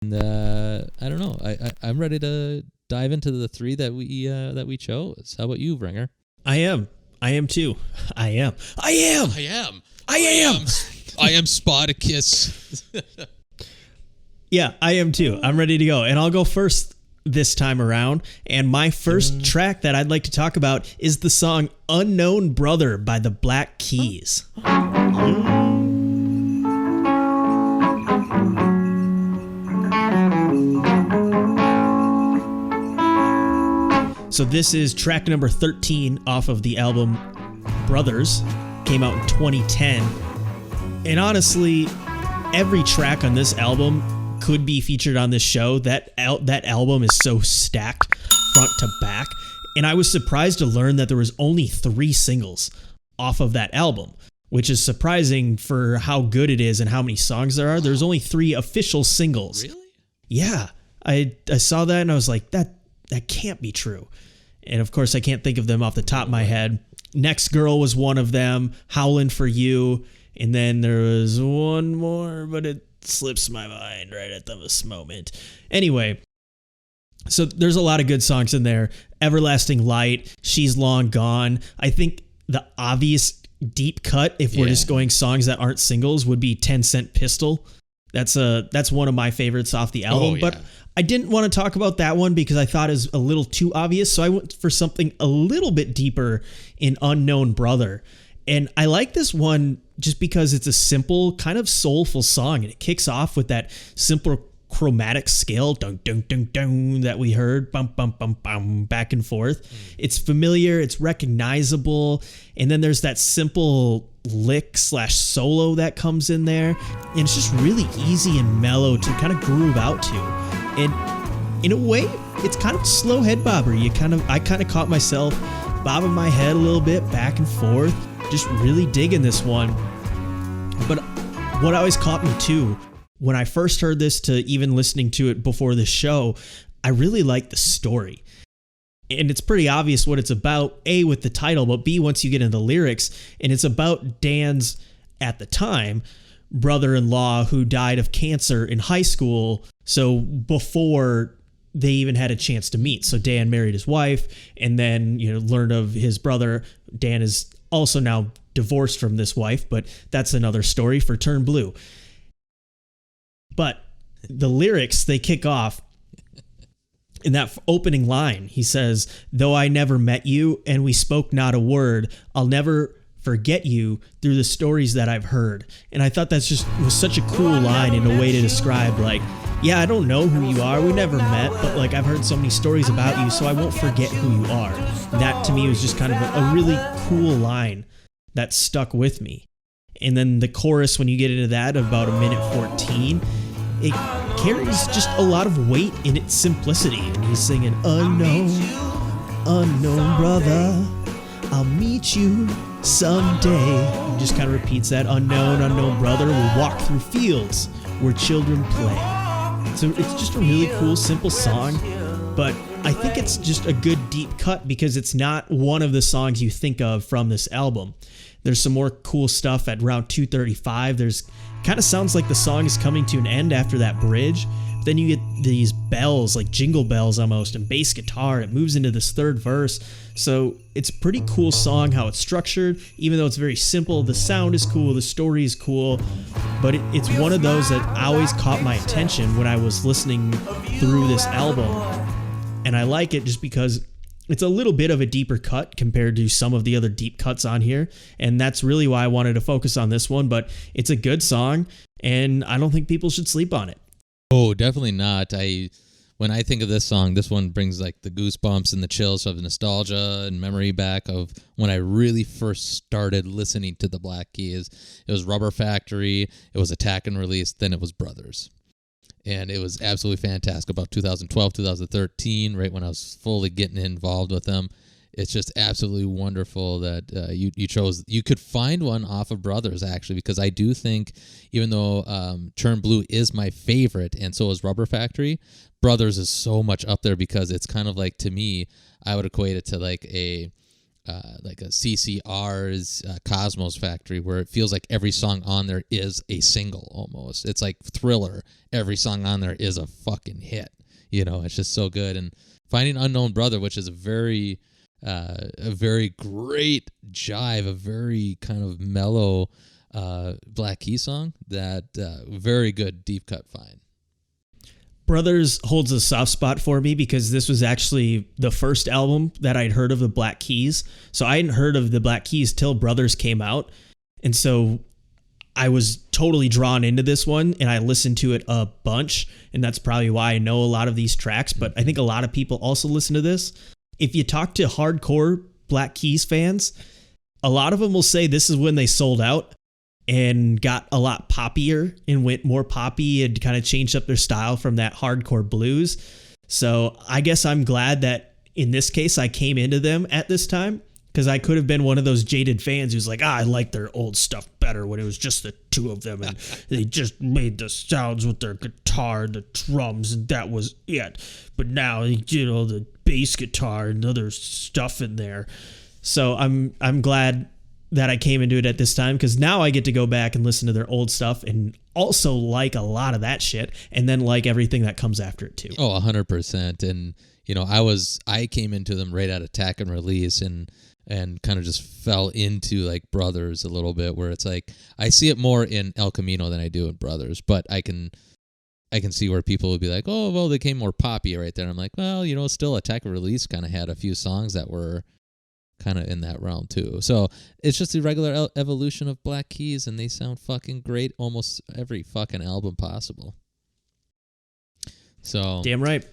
And I don't know. I'm ready to dive into the three that we chose. How about you, Vringer? I am too. I am Spartacus. Yeah, I am too. I'm ready to go. And I'll go first this time around. And my first track that I'd like to talk about is the song Unknown Brother by the Black Keys. So this is track number 13 off of the album Brothers. Came out in 2010. And honestly, every track on this album could be featured on this show. That album is so stacked front to back. And I was surprised to learn that there was only 3 singles off of that album, which is surprising for how good it is and how many songs there are. There's only 3 official singles. Really? Yeah. I saw that and I was like, that can't be true. And of course, I can't think of them off the top of my head. Next Girl was one of them, Howlin' for You. And then there was one more, but it slips my mind right at this moment. Anyway, so there's a lot of good songs in there. Everlasting Light, She's Long Gone. I think the obvious deep cut, if we're just going songs that aren't singles, would be 10 Cent Pistol. That's one of my favorites off the album. But I didn't want to talk about that one because I thought it was a little too obvious. So I went for something a little bit deeper in Unknown Brother. And I like this one just because it's a simple, kind of soulful song. And it kicks off with that simple chromatic scale, dun, dun, dun, dun, that we heard, bum, bum, bum, bum, back and forth. It's familiar, it's recognizable. And then there's that simple lick / solo that comes in there. And it's just really easy and mellow to kind of groove out to. And in a way, it's kind of slow head bobber. I kind of caught myself bobbing my head a little bit back and forth, just really digging this one. But what always caught me too, when I first heard this to even listening to it before the show, I really liked the story. And it's pretty obvious what it's about, A, with the title, but B, once you get into the lyrics. And it's about Dan's, at the time, brother-in-law who died of cancer in high school. So before they even had a chance to meet. So Dan married his wife and then, learned of his brother. Dan is also now divorced from this wife, but that's another story for Turn Blue. But the lyrics, they kick off in that opening line. He says, "Though I never met you and we spoke not a word, I'll never forget you through the stories that I've heard." And I thought was such a cool line in a way to describe, like, yeah, I don't know who you are. We never met, but like I've heard so many stories about you, so I won't forget who you are. And that to me was just kind of a really cool line that stuck with me. And then the chorus, when you get into that, about 1:14, it carries just a lot of weight in its simplicity. And he's singing, unknown brother, I'll meet you someday. And just kind of repeats that, unknown brother, we'll walk through fields where children play. So it's just a really cool, simple song, but I think it's just a good deep cut because it's not one of the songs you think of from this album. There's some more cool stuff at around 2:35. Kind of sounds like the song is coming to an end after that bridge. Then you get these bells, like jingle bells almost, and bass guitar. It moves into this third verse. So it's a pretty cool song how it's structured. Even though it's very simple, the sound is cool, the story is cool. But it's one of those that always caught my attention when I was listening through this album. And I like it just because it's a little bit of a deeper cut compared to some of the other deep cuts on here. And that's really why I wanted to focus on this one. But it's a good song, and I don't think people should sleep on it. Oh, definitely not. When I think of this song, this one brings like the goosebumps and the chills of nostalgia and memory back of when I really first started listening to the Black Keys. It was Rubber Factory, it was Attack and Release, then it was Brothers. And it was absolutely fantastic. About 2012, 2013, right when I was fully getting involved with them. It's just absolutely wonderful that you chose. You could find one off of Brothers, actually, because I do think, even though Turn Blue is my favorite, and so is Rubber Factory, Brothers is so much up there because it's kind of like, to me, I would equate it to like a like a CCR's Cosmos Factory, where it feels like every song on there is a single almost. It's like Thriller. Every song on there is a fucking hit. It's just so good. And Finding Unknown Brother, which is a very great jive, a very kind of mellow Black Keys song, that very good deep cut find. Brothers holds a soft spot for me because this was actually the first album that I'd heard of the Black Keys. So I hadn't heard of the Black Keys till Brothers came out. And so I was totally drawn into this one, and I listened to it a bunch. And that's probably why I know a lot of these tracks. But I think a lot of people also listen to this. If you talk to hardcore Black Keys fans, a lot of them will say this is when they sold out and got a lot poppier and went more poppy and kind of changed up their style from that hardcore blues. So I guess I'm glad that in this case I came into them at this time, because I could have been one of those jaded fans who's like, I like their old stuff better when it was just the two of them and they just made the sounds with their guitar and the drums and that was it. But now, the bass guitar and other stuff in there. So I'm glad that I came into it at this time, because now I get to go back and listen to their old stuff and also like a lot of that shit, and then like everything that comes after it too. Oh, 100%. And I came into them right at Attack and Release, and kind of just fell into like Brothers a little bit, where it's like I see it more in El Camino than I do in Brothers, but I can see where people would be like, oh, well, they came more poppy right there. I'm like, well, still Attack and Release kind of had a few songs that were kind of in that realm too. So it's just the regular evolution of Black Keys, and they sound fucking great almost every fucking album possible. So damn right.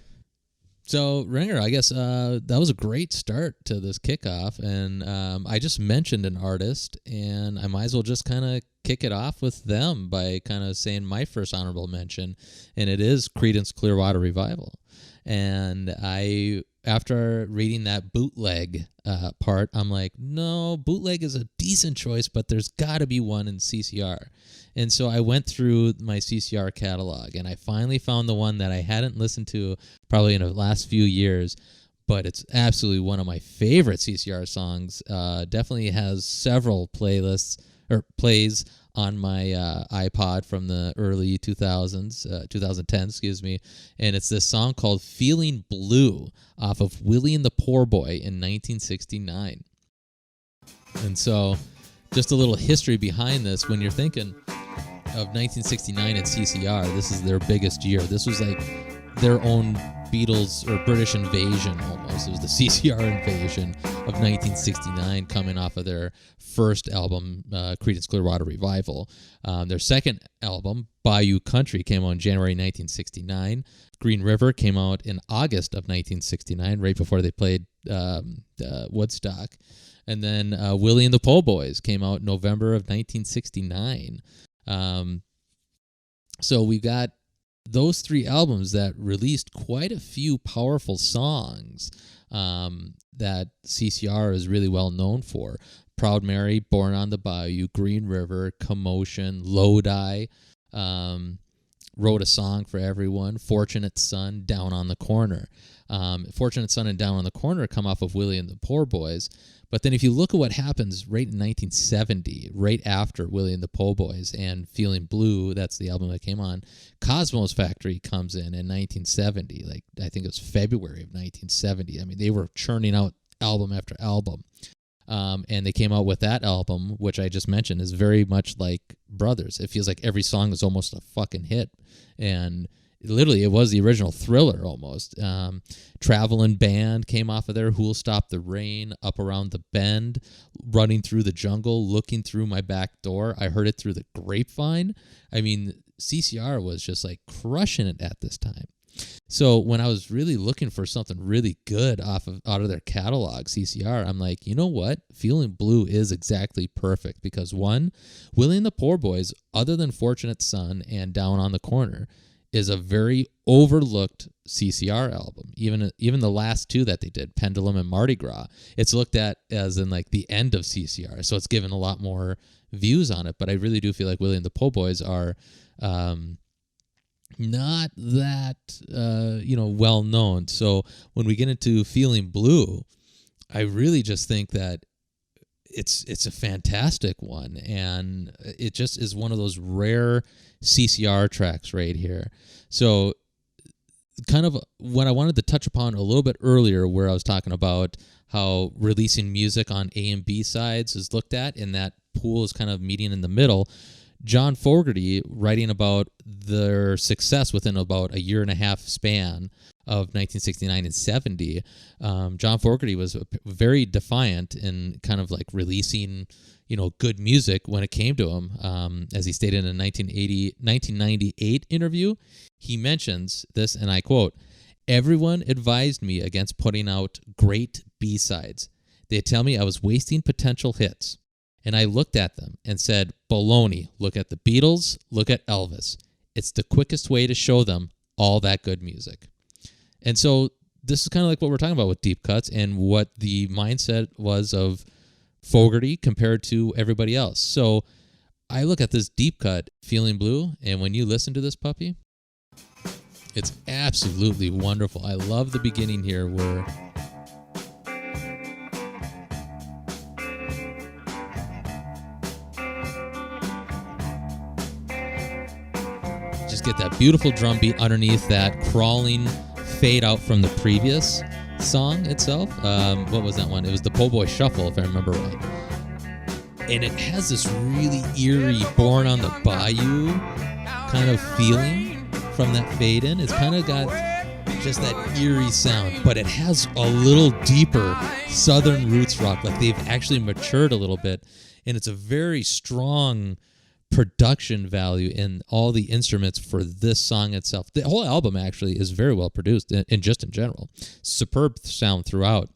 So Ringer, I guess that was a great start to this kickoff, and I just mentioned an artist, and I might as well just kind of kick it off with them by kind of saying my first honorable mention, and it is Creedence Clearwater Revival. And after reading that bootleg part, I'm like, no, bootleg is a decent choice, but there's got to be one in CCR. And so I went through my CCR catalog, and I finally found the one that I hadn't listened to probably in the last few years, but it's absolutely one of my favorite CCR songs. Definitely has several playlists or plays on my iPod from the early 2010, excuse me, and it's this song called Feeling Blue off of Willie and the Poor Boy in 1969. And so just a little history behind this. When you're thinking of 1969 at CCR, this is their biggest year. This was like their own Beatles or British invasion almost. It was the CCR invasion of 1969, coming off of their first album, Creedence Clearwater Revival. Their second album, Bayou Country, came out in January 1969. Green River came out in August of 1969, right before they played Woodstock. And then Willie and the Po' Boys came out November of 1969. So we got those three albums that released quite a few powerful songs that CCR is really well known for. Proud Mary, Born on the Bayou, Green River, Commotion, Lodi, Wrote a Song for Everyone, Fortunate Son, Down on the Corner. Fortunate Son and Down on the Corner come off of Willie and the Poor Boys. But then if you look at what happens right in 1970, right after Willie and the Po' Boys and Feeling Blue, that's the album that came on, Cosmos Factory comes in 1970. Like, I think it was February of 1970. I mean, they were churning out album after album. And they came out with that album, which I just mentioned, is very much like Brothers. It feels like every song is almost a fucking hit. And literally, it was the original Thriller almost. Traveling Band came off of there. Who'll Stop the Rain, Up Around the Bend, Running Through the Jungle, Looking Through My Back Door. I Heard It Through the Grapevine. I mean, CCR was just like crushing it at this time. So when I was really looking for something really good out of their catalog, CCR, I'm like, you know what? Feeling Blue is exactly perfect because, one, Willie and the Poor Boys, other than Fortunate Son and Down on the Corner, is a very overlooked CCR album. Even the last two that they did, Pendulum and Mardi Gras, it's looked at as in like the end of CCR, so it's given a lot more views on it. But I really do feel like Willie and the Po' Boys are not that well known. So when we get into Feeling Blue, I really just think that it's a fantastic one, and it just is one of those rare CCR tracks right here. So kind of what I wanted to touch upon a little bit earlier, where I was talking about how releasing music on A and B sides is looked at, and that pool is kind of meeting in the middle. John Fogerty, writing about their success within about a year and a half span of 1969 and 70, John Fogerty was very defiant in kind of like releasing, good music when it came to him. As he stated in a 1998 interview, he mentions this, and I quote, "Everyone advised me against putting out great B-sides. They tell me I was wasting potential hits. And I looked at them and said, baloney, look at the Beatles, look at Elvis. It's the quickest way to show them all that good music." And so this is kind of like what we're talking about with deep cuts and what the mindset was of Fogerty compared to everybody else. So I look at this deep cut, Feeling Blue, and when you listen to this puppy, it's absolutely wonderful. I love the beginning here where just get that beautiful drum beat underneath that crawling fade out from the previous song itself. What was that one? It was the Po' Boy Shuffle, if I remember right. And it has this really eerie Born on the Bayou kind of feeling from that fade in. It's kind of got just that eerie sound, but it has a little deeper Southern roots rock, like they've actually matured a little bit, and it's a very strong production value in all the instruments for this song itself. The whole album actually is very well produced, and just in general, superb sound throughout.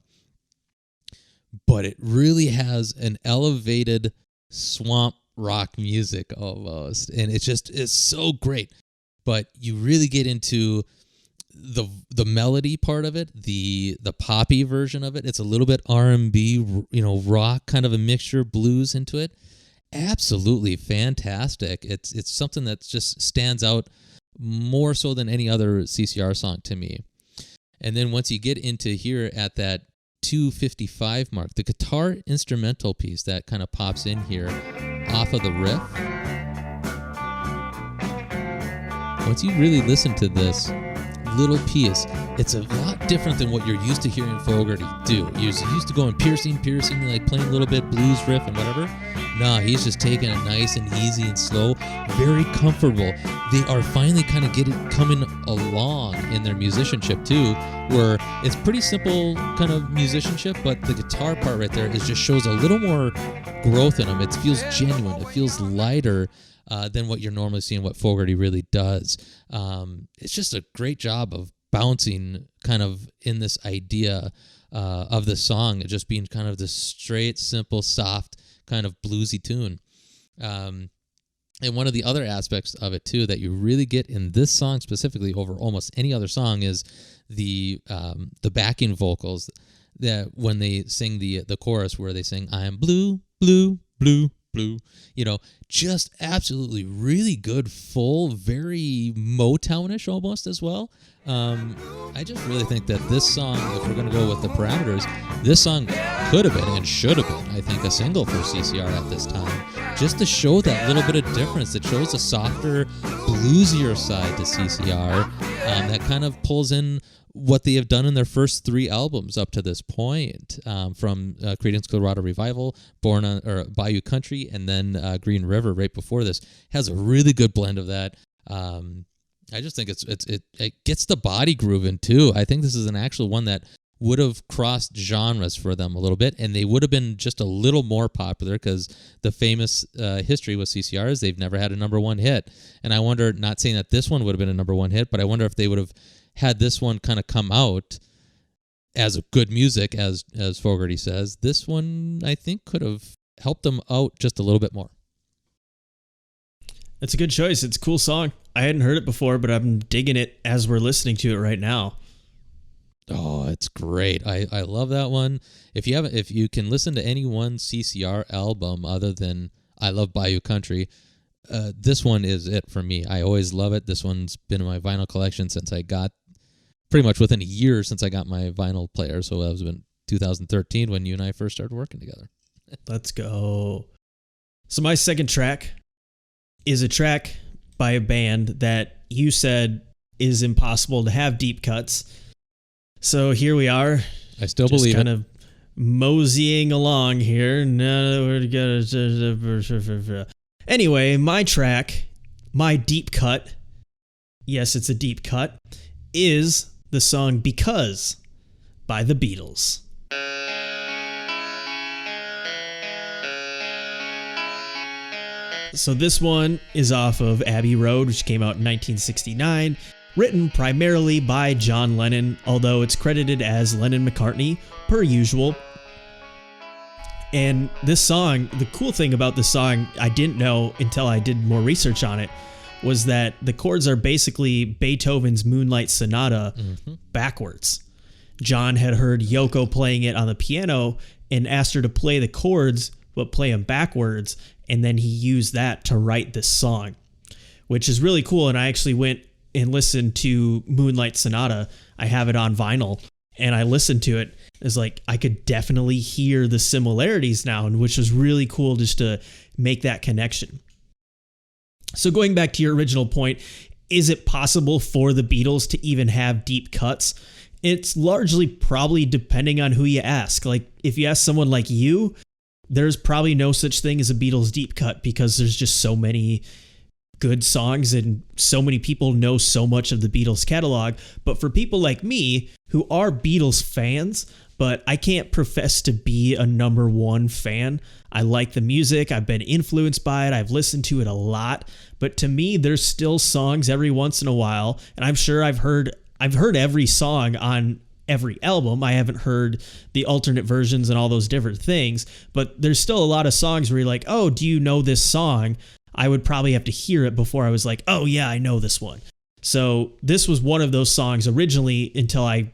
But it really has an elevated swamp rock music almost, and it's so great. But you really get into the melody part of it, the poppy version of it. It's a little bit R&B, rock, kind of a mixture, blues into it. Absolutely fantastic. It's something that just stands out more so than any other CCR song to me. And then once you get into here at that 2:55 mark, the guitar instrumental piece that kind of pops in here off of the riff. Once you really listen to this little piece, it's a lot different than what you're used to hearing Fogerty do. You're used to going piercing, like playing a little bit blues riff and whatever. Nah, he's just taking it nice and easy and slow, very comfortable. They are finally kind of coming along in their musicianship too, where it's pretty simple kind of musicianship, but the guitar part right there just shows a little more growth in them. It feels genuine. It feels lighter than what you're normally seeing what Fogerty really does. It's just a great job of bouncing kind of in this idea of the song, just being kind of this straight, simple, soft, kind of bluesy tune. And one of the other aspects of it too that you really get in this song specifically over almost any other song is the backing vocals, that when they sing the chorus where they sing "I am blue, blue, blue, blue," just absolutely really good, full, very Motownish almost as well. I just really think that this song, if we're going to go with the parameters, this song could have been and should have been, I think, a single for CCR at this time, just to show that little bit of difference. It shows a softer, bluesier side to CCR that kind of pulls in what they have done in their first three albums up to this point, from Creedence Clearwater Revival, Bayou Country, and then Green River right before this, has a really good blend of that. I just think it gets the body grooving too. I think this is an actual one that would have crossed genres for them a little bit, and they would have been just a little more popular because the famous history with CCR is they've never had a number one hit. And I wonder, not saying that this one would have been a number one hit, but I wonder if they would have had this one kind of come out as a good music, as Fogerty says. This one, I think, could have helped them out just a little bit more. That's a good choice. It's a cool song. I hadn't heard it before, but I'm digging it as we're listening to it right now. Oh, it's great. I love that one. If you can listen to any one CCR album other than I Love Bayou Country, this one is it for me. I always love it. This one's been in my vinyl collection since I got, pretty much within a year since I got my vinyl player. So that was in 2013 when you and I first started working together. Let's go. So my second track is a track by a band that you said is impossible to have deep cuts. So here we are. I still just believe kind it. of moseying along here. Anyway, my track, my deep cut, yes, it's a deep cut, is the song Because by the Beatles. So this one is off of Abbey Road, which came out in 1969, written primarily by John Lennon, although it's credited as Lennon-McCartney, per usual. And this song, the cool thing about this song, I didn't know until I did more research on it, was that the chords are basically Beethoven's Moonlight Sonata backwards. John had heard Yoko playing it on the piano and asked her to play the chords, but play them backwards, and then he used that to write this song, which is really cool. And I actually went and listened to Moonlight Sonata. I have it on vinyl, and I listened to it. It's like I could definitely hear the similarities now, and which was really cool just to make that connection. So going back to your original point, is it possible for the Beatles to even have deep cuts? It's largely probably depending on who you ask. Like if you ask someone like you, there's probably no such thing as a Beatles deep cut because there's just so many good songs and so many people know so much of the Beatles catalog. But for people like me who are Beatles fans, but I can't profess to be a number one fan. I like the music. I've been influenced by it. I've listened to it a lot. But to me, there's still songs every once in a while. And I'm sure I've heard every song on every album. I haven't heard the alternate versions and all those different things, but there's still a lot of songs where you're like, oh, do you know this song? I would probably have to hear it before I was like, oh yeah, I know this one. So this was one of those songs originally until it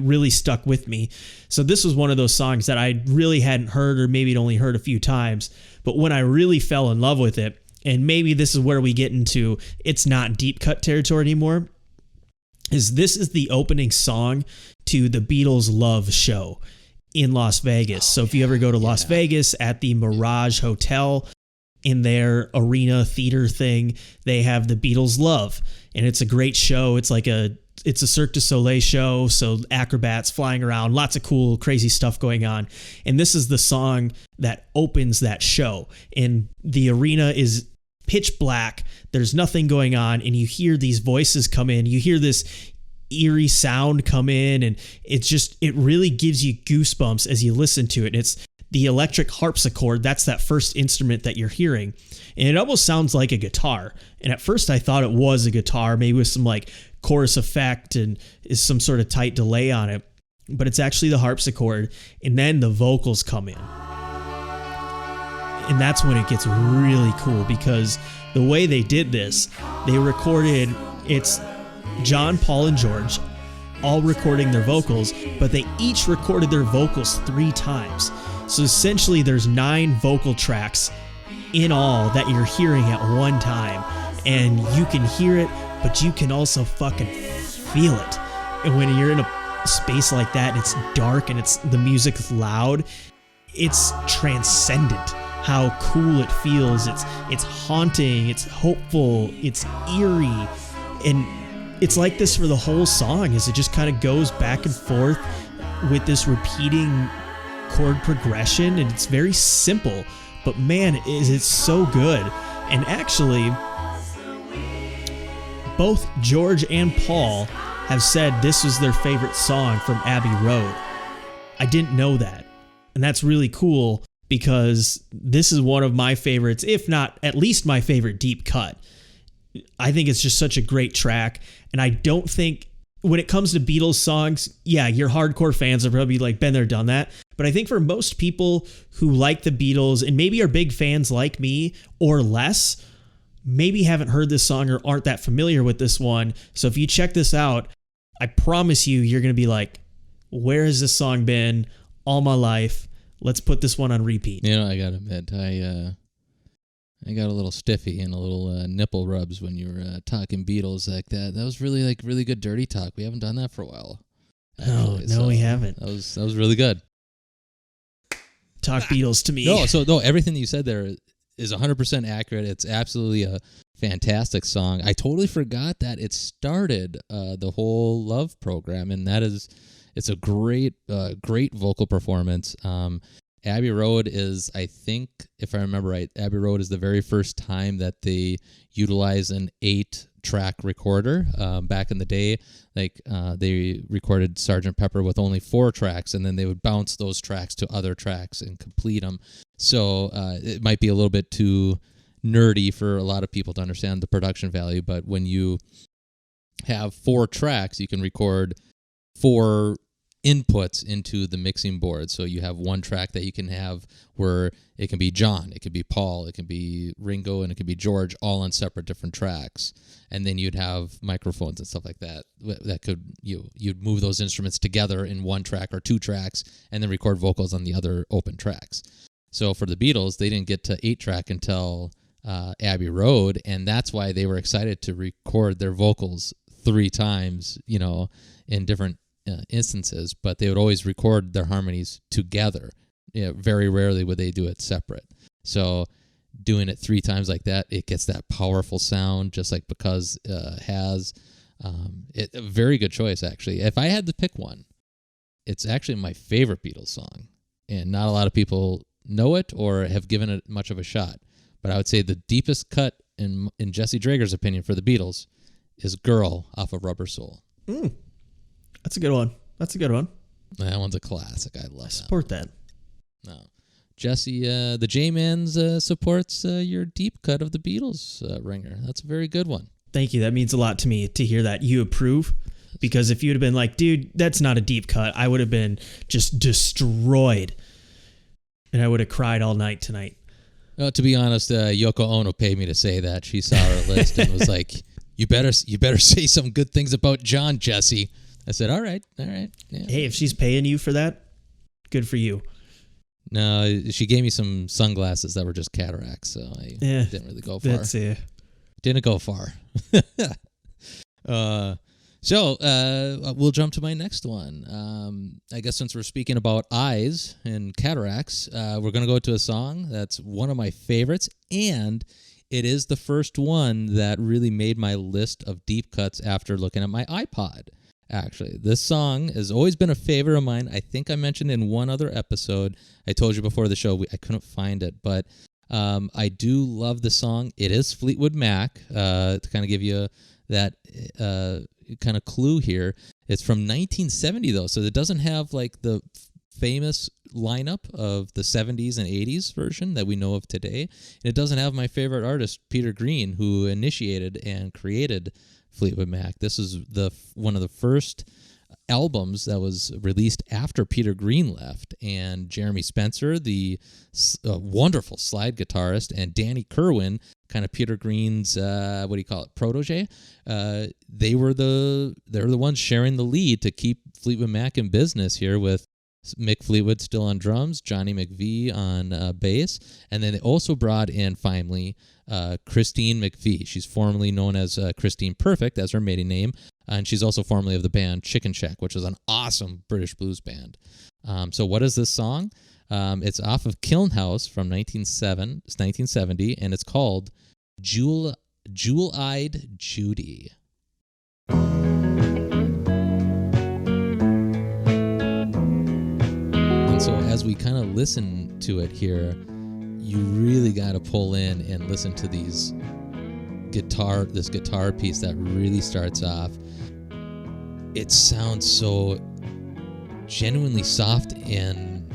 really stuck with me. So this was one of those songs that I really hadn't heard or maybe only heard a few times. But when I really fell in love with it, and maybe this is where we get into it's not deep cut territory anymore, this is the opening song to the Beatles Love Show in Las Vegas. So if you ever go to Las Vegas at the Mirage Hotel, in their arena theater thing, they have the Beatles Love, and it's a great show. It's a Cirque du Soleil show, so acrobats flying around, lots of cool, crazy stuff going on. And this is the song that opens that show. And the arena is pitch black. There's nothing going on, and you hear these voices come in. You hear this eerie sound come in, and it really gives you goosebumps as you listen to it. It's the electric harpsichord. That's that first instrument that you're hearing. And it almost sounds like a guitar. And at first I thought it was a guitar, maybe with some like chorus effect and is some sort of tight delay on it. But it's actually the harpsichord. And then the vocals come in. And that's when it gets really cool, because the way they did this, they recorded, it's John, Paul, and George all recording their vocals, but they each recorded their vocals 3 times. So essentially there's 9 vocal tracks in all that you're hearing at one time. And you can hear it, but you can also fucking feel it. And when you're in a space like that and it's dark and the music is loud, it's transcendent how cool it feels. It's haunting, it's hopeful, it's eerie. And it's like this for the whole song, as it just kind of goes back and forth with this repeating chord progression, and it's very simple, but man, is it so good. And actually, both George and Paul have said this was their favorite song from Abbey Road. I didn't know that, and that's really cool, because this is one of my favorites, if not at least my favorite deep cut. I think it's just such a great track, and I don't think when it comes to Beatles songs, yeah, your hardcore fans are probably like, been there, done that. But I think for most people who like the Beatles and maybe are big fans like me or less, maybe haven't heard this song or aren't that familiar with this one. So if you check this out, I promise you're going to be like, where has this song been all my life? Let's put this one on repeat. You know, I gotta admit, I got a little stiffy and a little nipple rubs when you were talking Beatles like that. That was really good dirty talk. We haven't done that for a while. No, we haven't. That was really good. talk Beatles to me. No, everything that you said there is 100% accurate. It's absolutely a fantastic song. I totally forgot that it started the whole Love program, and it's a great vocal performance. Abbey Road is, I think, if I remember right, Abbey Road is the very first time that they utilize an 8-track recorder. Back in the day, they recorded Sgt. Pepper with only 4 tracks, and then they would bounce those tracks to other tracks and complete them. So it might be a little bit too nerdy for a lot of people to understand the production value, but when you have 4 tracks, you can record 4 inputs into the mixing board. So you have one track that you can have where it can be John, it could be Paul, it can be Ringo, and it could be George, all on separate different tracks. And then you'd have microphones and stuff like that could you'd move those instruments together in one track or 2 tracks and then record vocals on the other open tracks. So for the Beatles, they didn't get to 8-track until Abbey Road, and that's why they were excited to record their vocals 3 times, in different instances, but they would always record their harmonies together. Very rarely would they do it separate. So doing it 3 times like that, it gets that powerful sound, just like Because has. A very good choice, actually. If I had to pick one, it's actually my favorite Beatles song, and not a lot of people know it or have given it much of a shot. But I would say the deepest cut, in Jesse Drager's opinion, for the Beatles is Girl off of Rubber Soul. That's a good one. That one's a classic. I love Support that. No. Jesse, the J-Mans supports your deep cut of the Beatles ringer. That's a very good one. Thank you. That means a lot to me to hear that you approve. Because if you'd have been like, dude, that's not a deep cut, I would have been just destroyed. And I would have cried all night tonight. To be honest, Yoko Ono paid me to say that. She saw our list and was like, you better say some good things about John, Jesse. I said, all right. Yeah. Hey, if she's paying you for that, good for you. No, she gave me some sunglasses that were just cataracts, so I didn't really go far. Didn't go far. So we'll jump to my next one. I guess since we're speaking about eyes and cataracts, we're going to go to a song that's one of my favorites, and it is the first one that really made my list of deep cuts after looking at my iPod. Actually, this song has always been a favorite of mine. I think I mentioned in one other episode. I told you before the show I couldn't find it, but I do love the song. It is Fleetwood Mac. To kind of give you that kind of clue here, it's from 1970 though, so it doesn't have like the famous lineup of the 70s and 80s version that we know of today. And it doesn't have my favorite artist, Peter Green, who initiated and created Fleetwood Mac. This is one of the first albums that was released after Peter Green left, and Jeremy Spencer, the wonderful slide guitarist, and Danny Kerwin, kind of Peter Green's protege. They were the ones sharing the lead to keep Fleetwood Mac in business here, with Mick Fleetwood still on drums, Johnny McVie on bass, and then they also brought in finally Christine McVie. She's formerly known as Christine Perfect as her maiden name, and she's also formerly of the band Chicken Shack, which is an awesome British blues band. So what is this song? It's off of Kiln House from 1970, and it's called Jewel-Eyed Judy. And so as we kind of listen to it here, you really got to pull in and listen to this guitar piece that really starts off. It sounds so genuinely soft and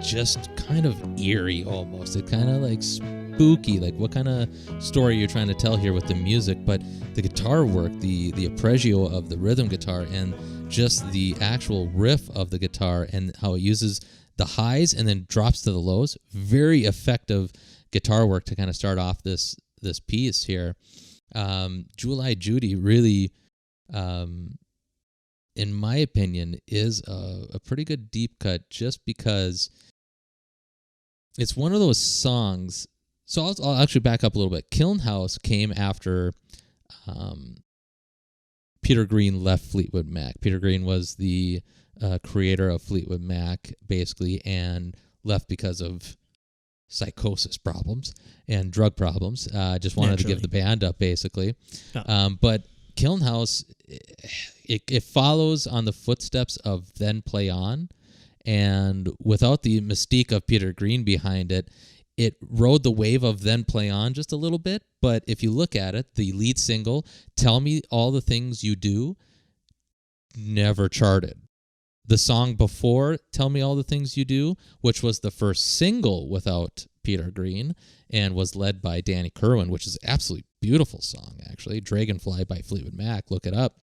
just kind of eerie almost. It kind of like spooky, like what kind of story you're trying to tell here with the music, but the guitar work, the arpeggio of the rhythm guitar, and just the actual riff of the guitar and how it uses the highs and then drops to the lows. Very effective guitar work to kind of start off this piece here. Jewel-Eyed Judy really, in my opinion, is a pretty good deep cut, just because it's one of those songs. So I'll actually back up a little bit. Kiln House came after Peter Green left Fleetwood Mac. Peter Green was the creator of Fleetwood Mac, basically, and left because of psychosis problems and drug problems. Just wanted to give the band up, basically. Oh. But Kiln House, it follows on the footsteps of Then Play On, and without the mystique of Peter Green behind it, it rode the wave of Then Play On just a little bit. But if you look at it, the lead single, Tell Me All the Things You Do, never charted. The song before Tell Me All the Things You Do, which was the first single without Peter Green and was led by Danny Kirwan, which is an absolutely beautiful song, actually. Dragonfly by Fleetwood Mac. Look it up.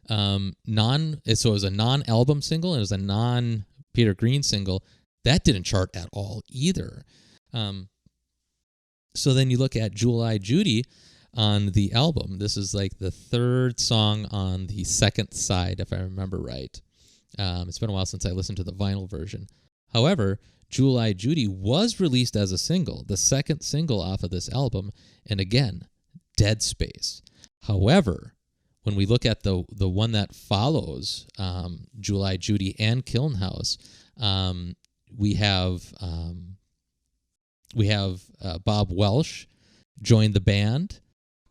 So it was a non-album single and it was a non-Peter Green single. That didn't chart at all either. So then you look at Jewel-Eye Judy on the album. This is like the third song on the second side, if I remember right. It's been a while since I listened to the vinyl version. However, Jewel-Eye Judy was released as a single, the second single off of this album, and again, dead space. However, when we look at the one that follows Jewel-Eye Judy and Kiln House, we have Bob Welsh join the band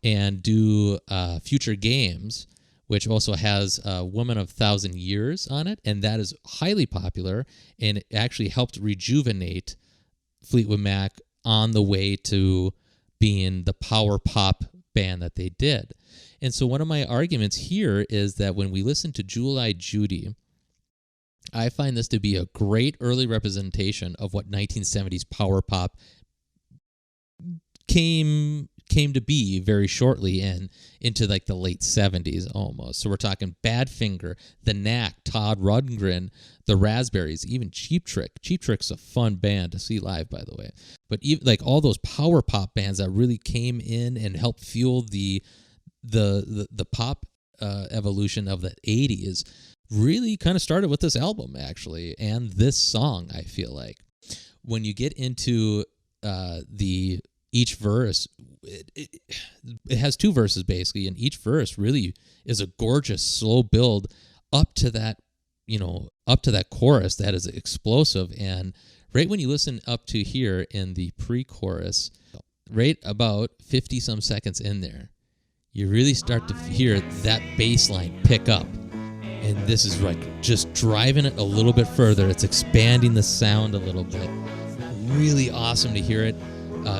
and do Future Games, which also has Woman of 1,000 Years on it, and that is highly popular, and it actually helped rejuvenate Fleetwood Mac on the way to being the power pop band that they did. And so one of my arguments here is that when we listen to Jewel-Eye Judy, I find this to be a great early representation of what 1970s power pop came to be very shortly and into like the late 70s almost. So we're talking Badfinger, The Knack, Todd Rundgren, The Raspberries, even Cheap Trick. Cheap Trick's a fun band to see live, by the way. But even like all those power pop bands that really came in and helped fuel the pop evolution of the 80s really kind of started with this album, actually, and this song, I feel like. When you get into each verse, it has two verses, basically, and each verse really is a gorgeous, slow build up to that chorus that is explosive. And right when you listen up to here in the pre-chorus, right about 50-some seconds in there, you really start to hear that bass line pick up. And this is like just driving it a little bit further. It's expanding the sound a little bit. Really awesome to hear it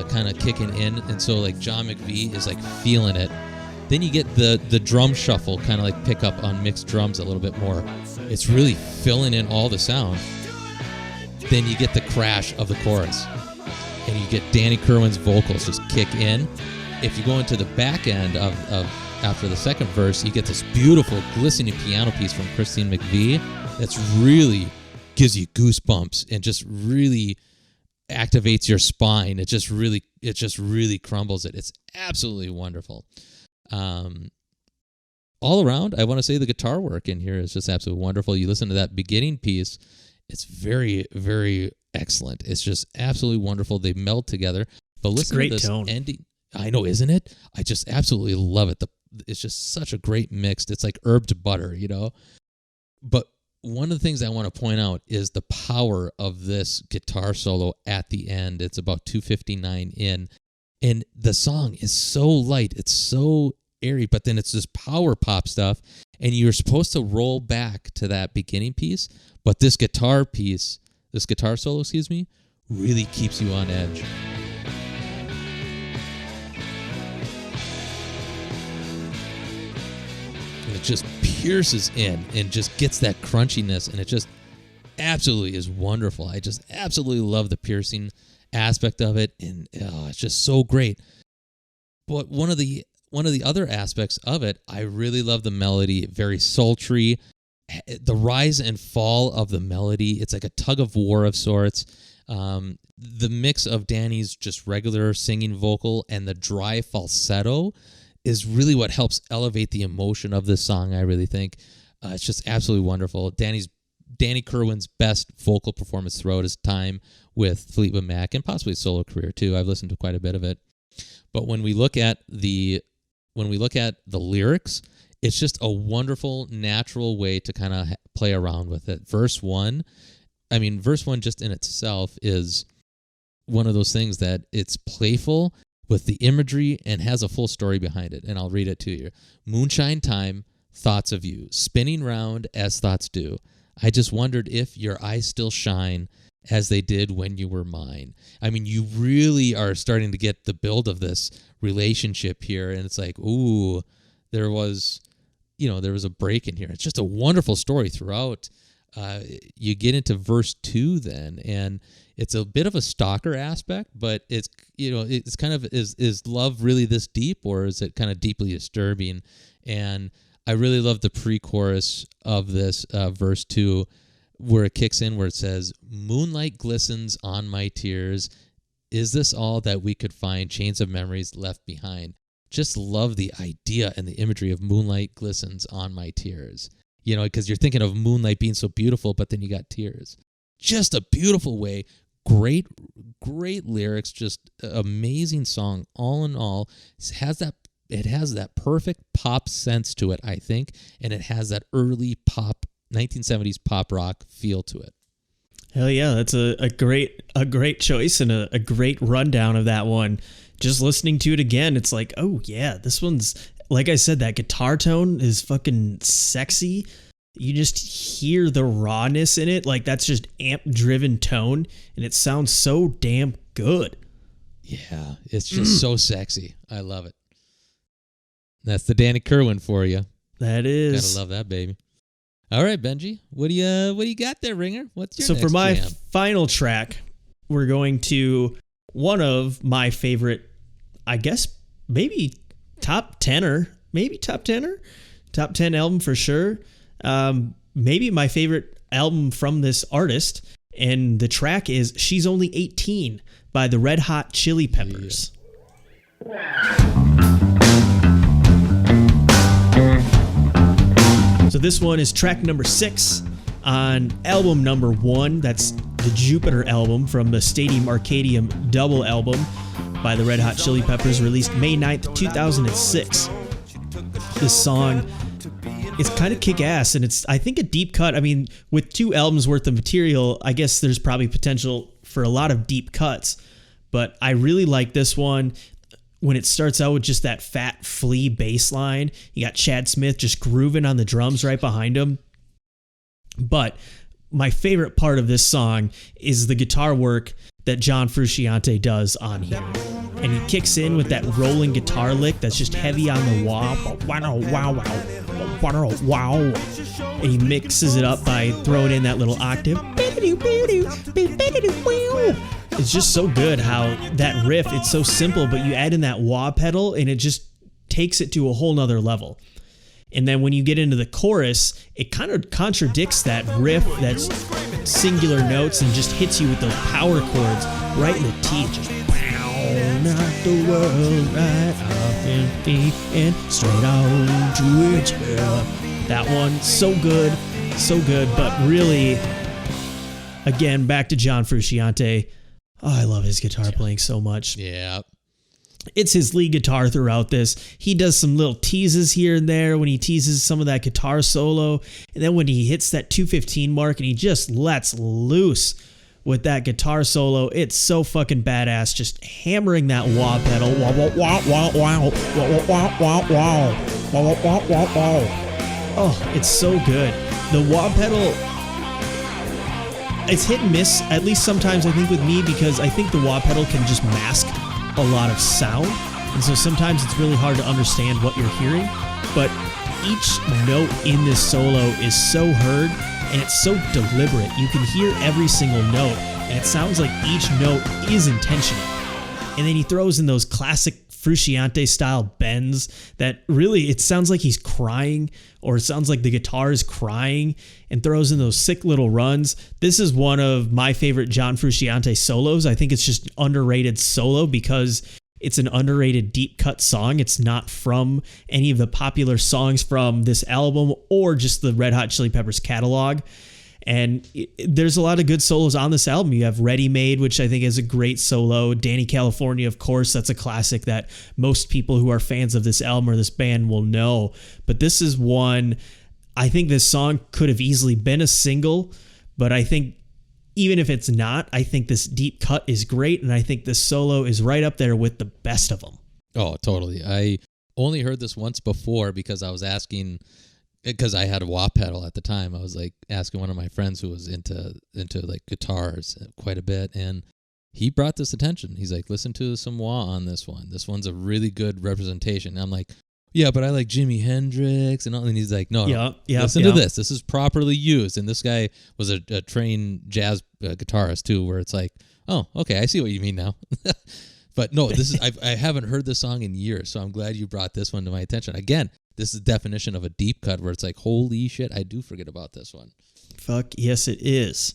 kind of kicking in. And so like John McVie is like feeling it. Then you get the drum shuffle kind of like pick up on mixed drums a little bit more. It's really filling in all the sound. Then you get the crash of the chorus. And you get Danny Kirwan's vocals just kick in. If you go into the back end of after the second verse, you get this beautiful glistening piano piece from Christine McVie that's really gives you goosebumps and just really activates your spine. It just really crumbles it. It's absolutely wonderful. All around, I want to say the guitar work in here is just absolutely wonderful. You listen to that beginning piece, it's very, very excellent. It's just absolutely wonderful. They meld together. But listen to this ending. I know, isn't it? I just absolutely love it. It's just such a great mix. It's like herb to butter, you know? But one of the things I want to point out is the power of this guitar solo at the end. It's about 2:59 in. And the song is so light. It's so airy, but then it's this power pop stuff. And you're supposed to roll back to that beginning piece. But this guitar solo, really keeps you on edge. It just pierces in and just gets that crunchiness, and it just absolutely is wonderful. I just absolutely love the piercing aspect of it, and it's just so great. But one of the other aspects of it, I really love the melody, very sultry. The rise and fall of the melody, it's like a tug of war of sorts. The mix of Danny's just regular singing vocal and the dry falsetto is really what helps elevate the emotion of this song, I really think. It's just absolutely wonderful. Danny Kirwan's best vocal performance throughout his time with Fleetwood Mac, and possibly his solo career too. I've listened to quite a bit of it. But when we look at the lyrics, it's just a wonderful, natural way to kind of play around with it. Verse 1, I mean, verse 1 just in itself is one of those things that it's playful with the imagery and has a full story behind it. And I'll read it to you. Moonshine time, thoughts of you, spinning round as thoughts do. I just wondered if your eyes still shine as they did when you were mine. I mean, you really are starting to get the build of this relationship here. And it's like, ooh, there was a break in here. It's just a wonderful story throughout. You get into verse 2 then, and it's a bit of a stalker aspect, but it's kind of, is love really this deep, or is it kind of deeply disturbing? And I really love the pre-chorus of this verse 2, where it kicks in, where it says, moonlight glistens on my tears. Is this all that we could find? Chains of memories left behind. Just love the idea and the imagery of moonlight glistens on my tears. Because you're thinking of moonlight being so beautiful, but then you got tears. Just a beautiful way. Great lyrics. Just amazing song. All in all, it has that perfect pop sense to it, I think, and it has that early pop 1970s pop rock feel to it. Hell yeah, that's a great choice and a great rundown of that one. Just listening to it again, it's like, oh yeah, this one's, like I said, that guitar tone is fucking sexy. You just hear the rawness in it. Like, that's just amp-driven tone, and it sounds so damn good. Yeah, it's just so sexy. I love it. That's the Danny Kirwan for you. That is. Gotta love that, baby. All right, Benji, what do you got there, Ringer? What's your so next for my jam? Final track, we're going to one of my favorite, I guess maybe top 10 album for sure. Maybe my favorite album from this artist, and the track is "She's Only 18" by the Red Hot Chili Peppers. So this one is track number 6 on album number 1. That's the Jupiter album from the Stadium Arcadium double album by the Red Hot Chili Peppers, released May 9th, 2006. This song is kind of kick-ass, and it's, I think, a deep cut. I mean, with 2 albums worth of material, I guess there's probably potential for a lot of deep cuts, but I really like this one. When it starts out with just that fat flea bass line, you got Chad Smith just grooving on the drums right behind him. But my favorite part of this song is the guitar work that John Frusciante does on here. And he kicks in with that rolling guitar lick that's just heavy on the wah, wow. And he mixes it up by throwing in that little octave. It's just so good how that riff, it's so simple, but you add in that wah pedal and it just takes it to a whole nother level. And then when you get into the chorus, it kind of contradicts that riff, that's singular notes, and just hits you with those power chords right in the teeth. Just knock the world right off your feet and straight on to its head. That one, so good, but really, again, back to John Frusciante. Oh, I love his guitar playing so much. Yeah. It's his lead guitar throughout this. He does some little teases here and there when he teases some of that guitar solo. And then when he hits that 2:15 mark and he just lets loose with that guitar solo, it's so fucking badass. Just hammering that wah pedal. Wah, wah, wah, wah, wah, wah, wah, wah, wah, wah, wah, wah, wah. Oh, it's so good. The wah pedal, it's hit and miss, at least sometimes I think with me, because I think the wah pedal can just mask a lot of sound, and so sometimes it's really hard to understand what you're hearing, but each note in this solo is so heard, and it's so deliberate. You can hear every single note, and it sounds like each note is intentional. And then he throws in those classic Frusciante style bends that really, it sounds like he's crying, or it sounds like the guitar is crying, and throws in those sick little runs. This is one of my favorite John Frusciante solos. I think it's just an underrated solo because it's an underrated deep cut song. It's not from any of the popular songs from this album or just the Red Hot Chili Peppers catalog. And there's a lot of good solos on this album. You have Ready Made, which I think is a great solo. Danny California, of course, that's a classic that most people who are fans of this album or this band will know. But this is one, I think this song could have easily been a single, but I think even if it's not, I think this deep cut is great, and I think this solo is right up there with the best of them. Oh, totally. I only heard this once before because I was asking, because I had a wah pedal at the time. I was like asking one of my friends who was into like guitars quite a bit, and he brought this attention. He's like, listen to some wah on this one. This one's a really good representation. And I'm like, yeah, but I like Jimi Hendrix and all. And he's like, no, listen to this. This is properly used. And this guy was a trained jazz guitarist too, where it's like, oh, okay, I see what you mean now. But no, this is I haven't heard this song in years, so I'm glad you brought this one to my attention. Again, this is the definition of a deep cut where it's like, holy shit, I do forget about this one. Fuck yes, it is.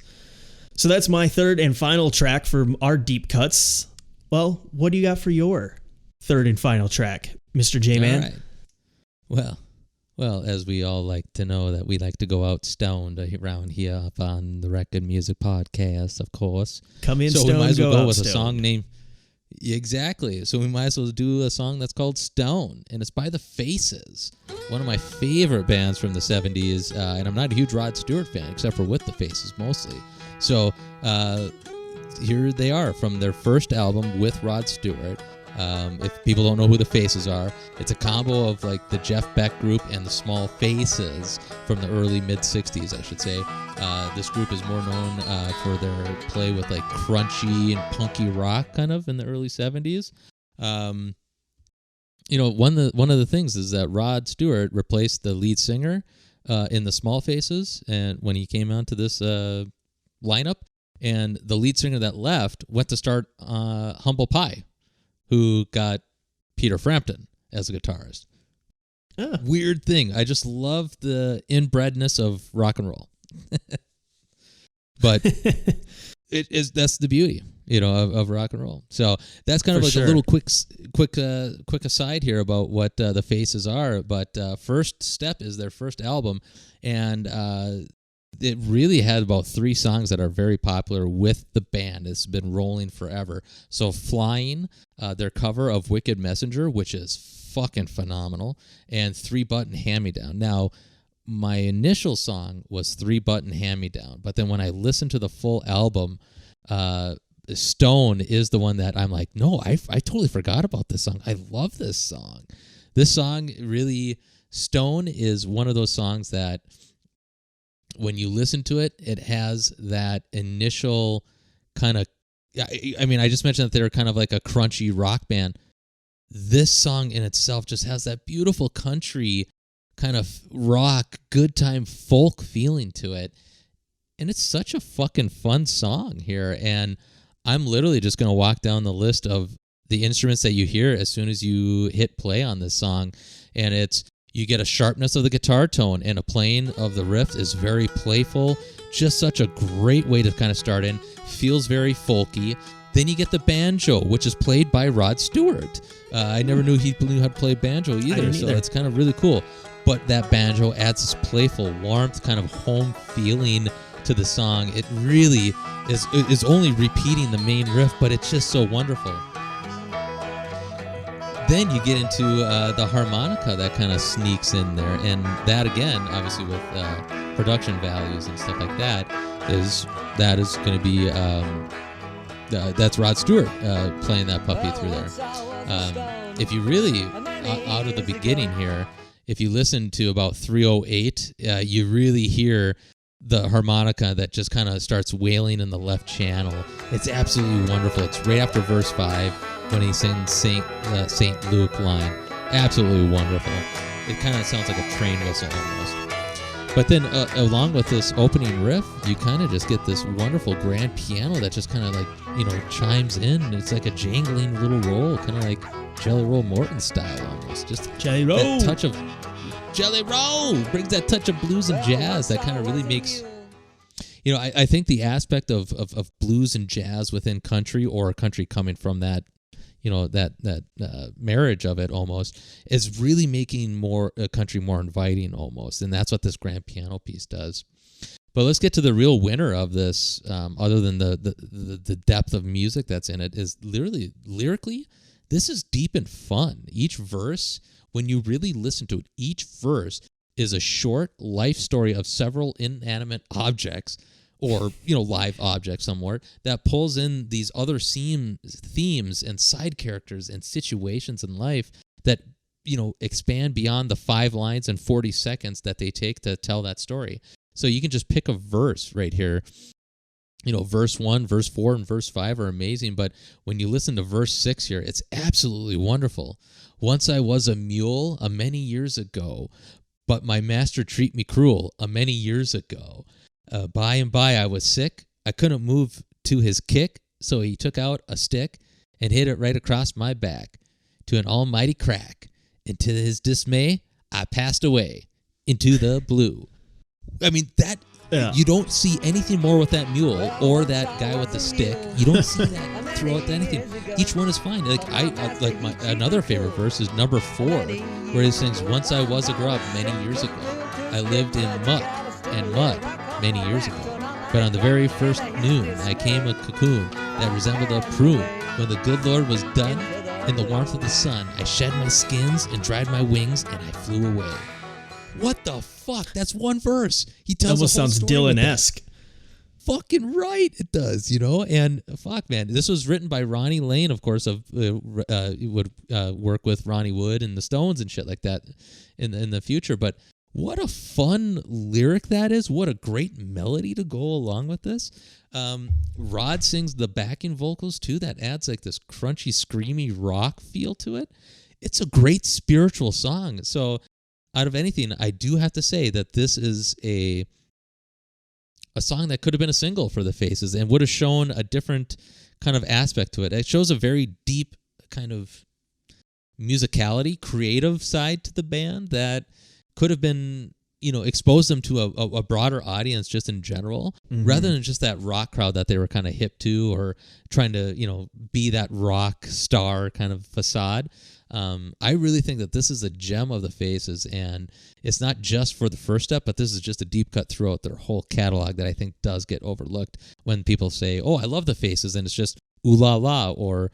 So that's my third and final track for our deep cuts. Well, what do you got for your third and final track, Mr. J-Man? All right. Well, as we all like to know that we like to go out stoned around here up on the Record Music Podcast, of course. Come in so stoned, we might as well go with stoned. A song named... Exactly. So we might as well do a song that's called Stone, and it's by The Faces, one of my favorite bands from the 70s, and I'm not a huge Rod Stewart fan, except for With The Faces mostly. So here they are from their first album with Rod Stewart. If people don't know who The Faces are, it's a combo of like the Jeff Beck group and the Small Faces from the early mid-60s, I should say. This group is more known for their play with like crunchy and punky rock kind of in the early 70s. You know, one of the things is that Rod Stewart replaced the lead singer in the Small Faces, and when he came onto this lineup, and the lead singer that left went to start Humble Pie, who got Peter Frampton as a guitarist. Weird thing. I just love the inbredness of rock and roll. But that's the beauty, you know, of rock and roll. So that's kind of like a little quick aside here about what the Faces are. But First Step is their first album, and it really had about 3 songs that are very popular with the band. It's been rolling forever. So Flying, their cover of Wicked Messenger, which is fucking phenomenal, and 3-Button Hand-Me-Down. Now, my initial song was 3-Button Hand-Me-Down, but then when I listened to the full album, Stone is the one that I'm like, no, I totally forgot about this song. I love this song. This song really, Stone is one of those songs that when you listen to it, it has that initial kind of, I mean, I just mentioned that they're kind of like a crunchy rock band. This song in itself just has that beautiful country kind of rock, good time folk feeling to it. And it's such a fucking fun song here. And I'm literally just going to walk down the list of the instruments that you hear as soon as you hit play on this song. And you get a sharpness of the guitar tone, and a playing of the riff is very playful. Just such a great way to kind of start in. Feels very folky. Then you get the banjo, which is played by Rod Stewart. I never knew he knew how to play banjo either, so it's kind of really cool. But that banjo adds this playful warmth, kind of home feeling to the song. It really is only repeating the main riff, but it's just so wonderful. Then you get into the harmonica that kind of sneaks in there, and that again, obviously with production values and stuff like that, is going to be that's Rod Stewart playing that puppy through there. If you really out of the beginning here, if you listen to about 308, you really hear the harmonica that just kind of starts wailing in the left channel. It's absolutely wonderful. It's right after verse 5 when he sings St. Luke line. Absolutely wonderful. It kind of sounds like a train whistle almost. But then along with this opening riff, you kind of just get this wonderful grand piano that just kind of like, you know, chimes in. It's like a jangling little roll, kind of like Jelly Roll Morton style almost. Just Jelly Roll. That touch of Jelly Roll brings that touch of blues and jazz that kind of really makes, you know, I think the aspect of blues and jazz within country, or country coming from that, you know, that marriage of it almost, is really making country more inviting almost, and that's what this grand piano piece does. But let's get to the real winner of this. Other than the depth of music that's in it, is lyrically, this is deep and fun. Each verse, when you really listen to it, each verse is a short life story of several inanimate objects or live object somewhat that pulls in these other themes and side characters and situations in life that expand beyond the 5 lines and 40 seconds that they take to tell that story. So you can just pick a verse right here. Verse 1, verse 4, and verse 5 are amazing, but when you listen to verse 6 here, it's absolutely wonderful. Once I was a mule a many years ago, but my master treat me cruel a many years ago. By and by I was sick. I couldn't move to his kick, so he took out a stick and hit it right across my back to an almighty crack. And to his dismay, I passed away into the blue. I mean, that... Yeah. You don't see anything more with that mule or that guy with the stick. You don't see that throughout anything. Each one is fine. Another favorite verse is number 4, where he sings, "Once I was a grub many years ago. I lived in muck and mud many years ago. But on the very first noon, I came a cocoon that resembled a prune. When the good Lord was done, in the warmth of the sun, I shed my skins and dried my wings, and I flew away." What the fuck? That's one verse. He tells almost the whole sounds story Dylan-esque. Fucking right, it does. And fuck, man, this was written by Ronnie Lane, of course. He would work with Ronnie Wood and the Stones and shit like that in the future. But what a fun lyric that is! What a great melody to go along with this. Rod sings the backing vocals too. That adds like this crunchy, screamy rock feel to it. It's a great spiritual song. So, out of anything, I do have to say that this is a song that could have been a single for the Faces and would have shown a different kind of aspect to it. It shows a very deep kind of musicality, creative side to the band that could have been, expose them to a broader audience just in general, rather than just that rock crowd that they were kind of hip to or trying to, be that rock star kind of facade. I really think that this is a gem of the Faces, and it's not just for the first step, but this is just a deep cut throughout their whole catalog that I think does get overlooked when people say, "Oh, I love the Faces," and it's just "Ooh La La" or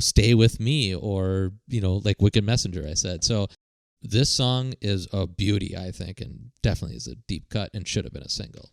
"Stay With Me" or like "Wicked Messenger." I said so. This song is a beauty, I think, and definitely is a deep cut and should have been a single.